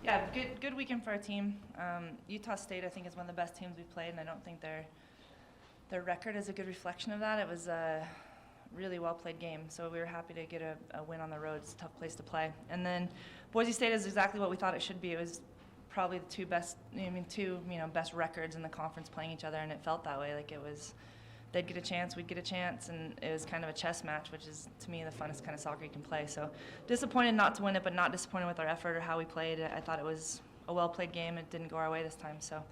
Yeah, good weekend for our team. Utah State, I think, is one of the best teams we've played, and I don't think their record is a good reflection of that. It was a really well-played game, so we were happy to get a win on the road. It's a tough place to play. And then Boise State is exactly what we thought it should be. It was probably the two best records in the conference playing each other, and it felt that way. Like it was, they'd get a chance, we'd get a chance, and it was kind of a chess match, which is, to me, the funnest kind of soccer you can play. So disappointed not to win it, but not disappointed with our effort or how we played. I thought it was a well-played game. It didn't go our way this time, so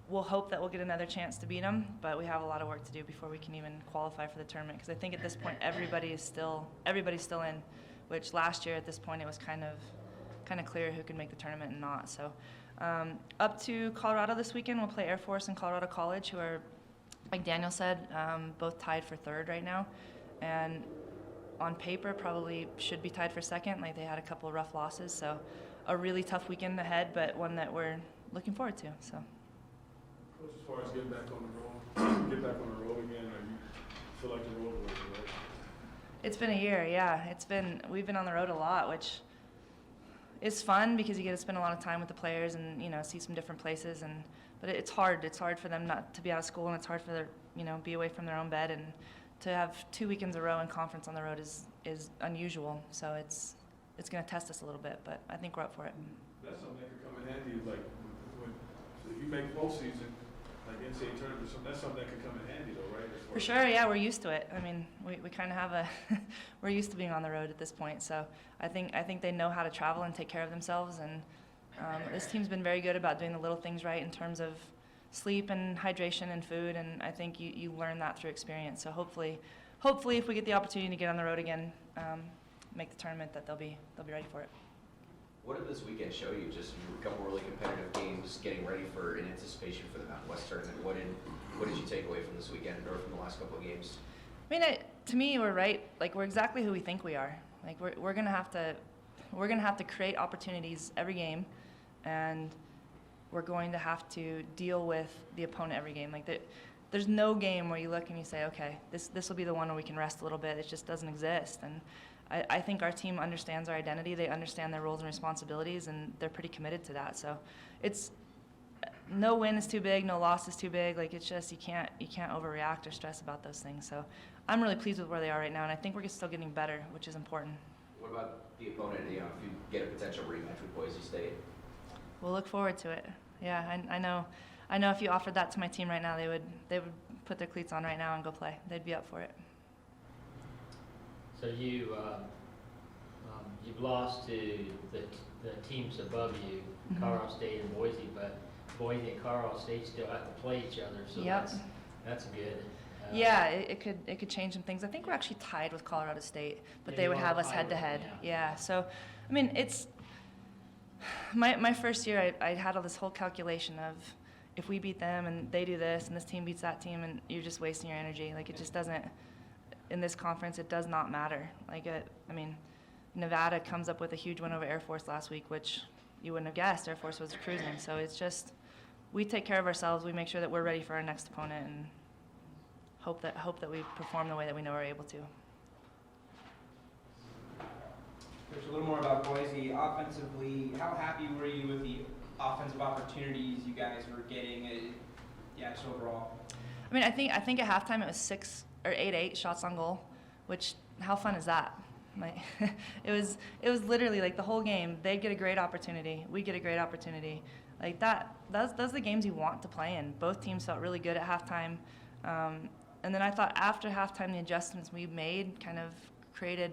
we'll hope that we'll get another chance to beat them, but we have a lot of work to do before we can even qualify for the tournament, because I think at this point everybody's still in, which last year at this point it was kind of clear who could make the tournament and not. So up to Colorado this weekend, we'll play Air Force and Colorado College, who are, like Daniel said, both tied for third right now, and on paper probably should be tied for second. Like they had a couple of rough losses, so a really tough weekend ahead, but one that we're looking forward to. So. Coach, as far as getting back on the road, again, or you feel like the road was right? It's been a year, yeah. We've been on the road a lot, which is fun because you get to spend a lot of time with the players and see some different places. But it's hard. It's hard for them not to be out of school, and it's hard for their be away from their own bed, and to have 2 weekends in a row in conference on the road is unusual. So it's going to test us a little bit, but I think we're up for it. That's something that could come in handy, like if you make postseason, like NCAA tournament, that's something that could come in handy, though, right? For sure, yeah, we're used to it. I mean, we kind of have we're used to being on the road at this point. So I think they know how to travel and take care of themselves. And this team's been very good about doing the little things right in terms of sleep and hydration and food. And I think you learn that through experience. So hopefully, if we get the opportunity to get on the road again, make the tournament, that they'll be ready for it. What did this weekend show you? Just a couple really competitive games, getting ready for in anticipation for the Mountain West tournament. What did you take away from this weekend or from the last couple of games? I mean, to me, we're right. Like we're exactly who we think we are. Like we're gonna have to create opportunities every game, and we're going to have to deal with the opponent every game. Like there's no game where you look and you say, okay, this will be the one where we can rest a little bit. It just doesn't exist. And I think our team understands our identity. They understand their roles and responsibilities, and they're pretty committed to that. So it's no win is too big, no loss is too big. Like it's just you can't overreact or stress about those things. So I'm really pleased with where they are right now, and I think we're still getting better, which is important. What about the opponent? If you get a potential rematch with Boise State, we'll look forward to it. Yeah, I know if you offered that to my team right now, they would put their cleats on right now and go play. They'd be up for it. So you've lost to the teams above you, Mm-hmm. Colorado State and Boise, but Boise and Colorado State still have to play each other. So yep. that's good. Yeah, it could change some things. I think we're actually tied with Colorado State, but they would have us head to head. Yeah. So I mean, it's my first year. I had all this whole calculation of if we beat them and they do this and this team beats that team, and you're just wasting your energy. Like it just doesn't. In this conference, it does not matter. Like Nevada comes up with a huge win over Air Force last week, which you wouldn't have guessed. Air Force was cruising. So it's just we take care of ourselves. We make sure that we're ready for our next opponent, and hope that we perform the way that we know we're able to. There's a little more about Boise. Offensively, how happy were you with the offensive opportunities you guys were getting? Just overall. I mean, I think at halftime it was 6 or 8 shots on goal, which how fun is that? Like it was literally like the whole game. They'd get a great opportunity. We get a great opportunity. Like those are the games you want to play in. Both teams felt really good at halftime. And then I thought after halftime, the adjustments we made kind of created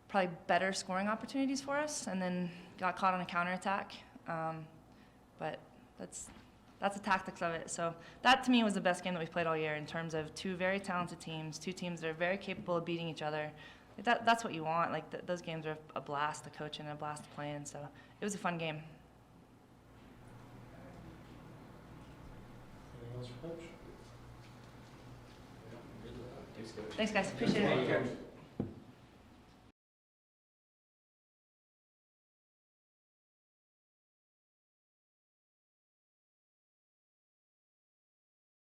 probably better scoring opportunities for us, and then got caught on a counterattack. But that's the tactics of it. So that to me was the best game that we've played all year in terms of two very talented teams, two teams that are very capable of beating each other. That's what you want. Like those games are a blast to coach and a blast to play in. So it was a fun game. Anything else for Coach? Thanks, Coach. Thanks, guys. Appreciate it.